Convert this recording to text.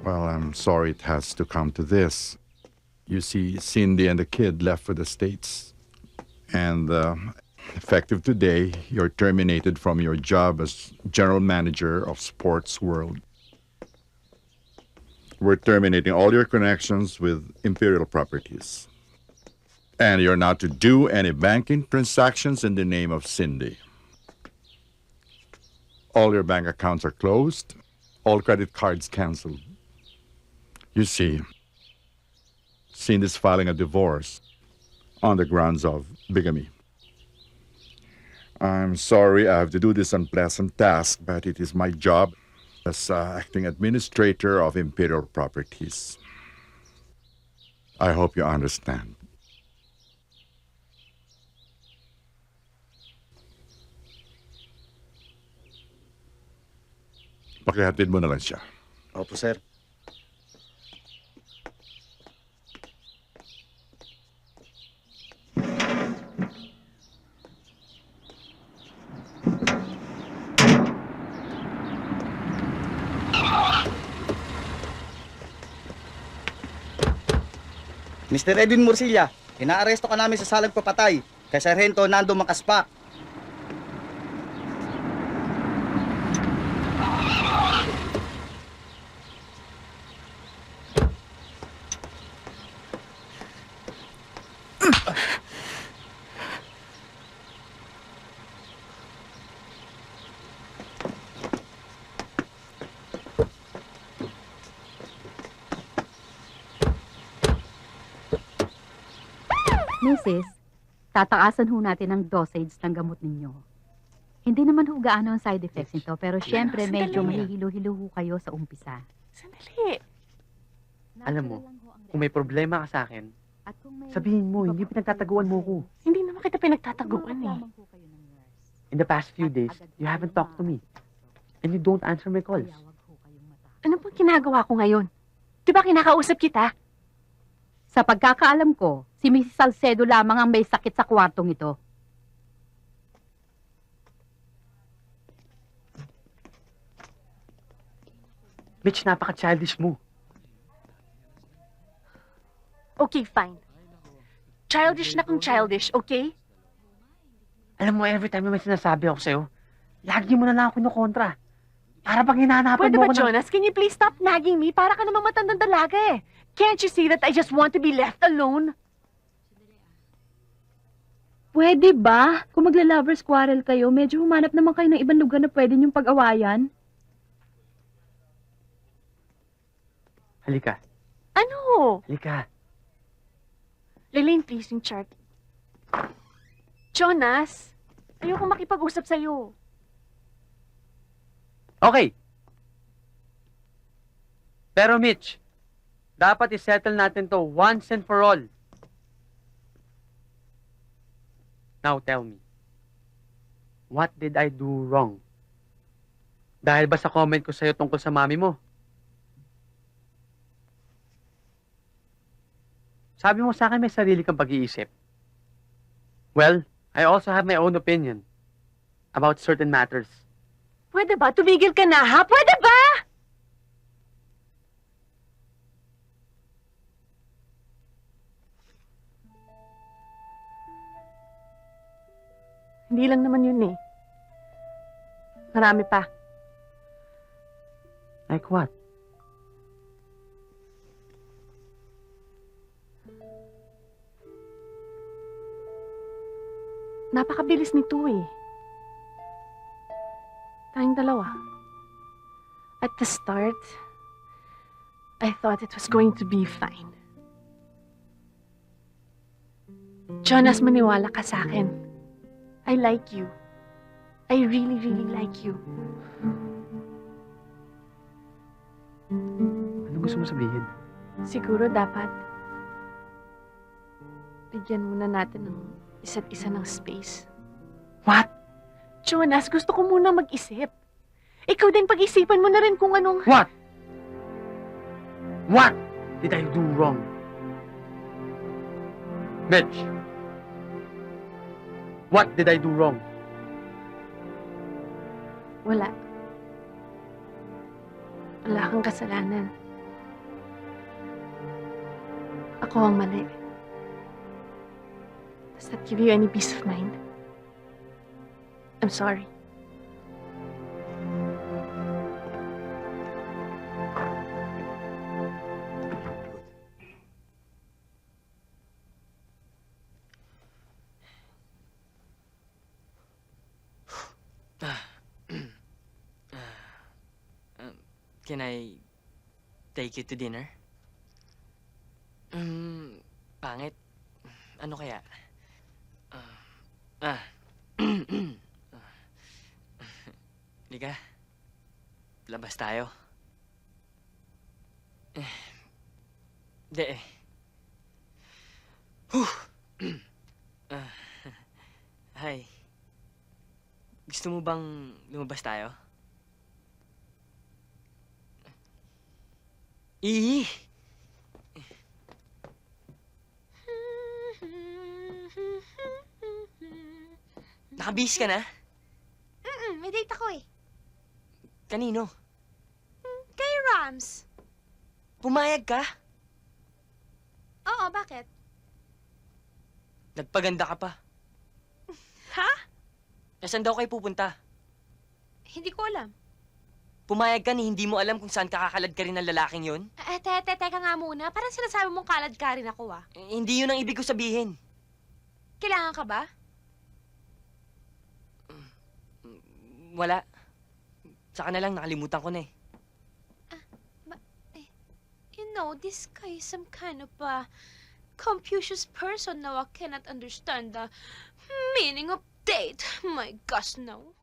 Well, I'm sorry it has to come to this. You see, Cindy and the kid left for the States. And effective today, you're terminated from your job as general manager of Sports World. We're terminating all your connections with Imperial Properties. And you're not to do any banking transactions in the name of Cindy. All your bank accounts are closed, all credit cards canceled. You see, Cindy's filing a divorce on the grounds of bigamy. I'm sorry I have to do this unpleasant task, but it is my job as acting administrator of Imperial Properties. I hope you understand. Pakihatid mo na lang siya. Opo, sir. Mr. Edwin Morcilla, inaaresto ka namin sa salang papatay kay Sargento Nando Macaspa. Mrs., tataasan ho natin ang dosage ng gamot ninyo. Hindi naman ho gaano ang side effects nito, pero syempre medyo mahihilo-hilo ho kayo sa umpisa. Sandali. Alam mo, kung may problema ka sa akin, sabihin mo, hindi pinagtataguan mo ko. Hindi naman kita pinagtataguan eh. In the past few days, you haven't talked to me. And you don't answer my calls. Ano pong ginagawa ko ngayon? Di ba kinakausap kita? Sa pagkakaalam ko, si Mrs. Salcedo lamang ang may sakit sa kwartong ito. Mitch, napaka-childish mo. Okay, fine. Childish na kung childish, okay? Alam mo, every time may sinasabi ako sa'yo, lagi mo na lang ako kinukontra. Para pag hinahanapan Pwede mo ba, ako Jonas? Can you please stop nagging me? Para ka namang matandang dalaga eh. Can't you see that I just want to be left alone? Pwede ba? Kung magla-lovers quarrel kayo, medyo humanap naman kayo ng ibang lugar na pwede niyong pag-awayan. Halika. Ano? Halika. Lalaine, please, yung chart. Jonas, ayoko makipag-usap sa'yo. Okay. Pero Mitch, dapat isettle natin to once and for all. Now tell me, what did I do wrong? Dahil ba sa comment ko sa'yo tungkol sa mami mo? Sabi mo sa akin may sarili kang pag-iisip. Well, I also have my own opinion about certain matters. Pwede ba? Tumigil ka na, ha? Pwede ba? Hindi lang naman yun eh. Marami pa. Like what? Napakabilis nito eh. Tayong dalawa. At the start, I thought it was going to be fine. Jonas, maniwala ka sa akin. I like you. I really, really like you. Ano gusto mo sabihin? Siguro dapat bigyan muna natin ng isa't isa ng space. What? Jonas, gusto ko muna mag-isip. Ikaw din pag-isipan mo na rin kung anong... What? What did I do wrong? Mitch, what did I do wrong? Wala. Wala kang kasalanan. Ako ang mali. Does that give you any peace of mind? I'm sorry. Can I take you to dinner? Pangit. Ano kaya? Liga. Labas tayo. Di eh. Hi. Gusto mo bang lumabas tayo? Ih! Nakabihis ka na? May date ako eh. Kanino? Kay Rams. Pumayag ka? Oo, bakit? Nagpaganda ka pa. Ha? Nasaan daw kayo pupunta? Hindi ko alam. Pumayag ka ni hindi mo alam kung saan kakakalad ka rin ng lalaking yon? Teka nga muna. Parang sinasabi mong kalad ka rin ako ah. Hindi yun ang ibig ko sabihin. Kailangan ka ba? Wala. Saka na lang, nakalimutan ko na eh. You know, this guy is some kind of Confucius person now. I cannot understand the meaning of date. My gosh, no.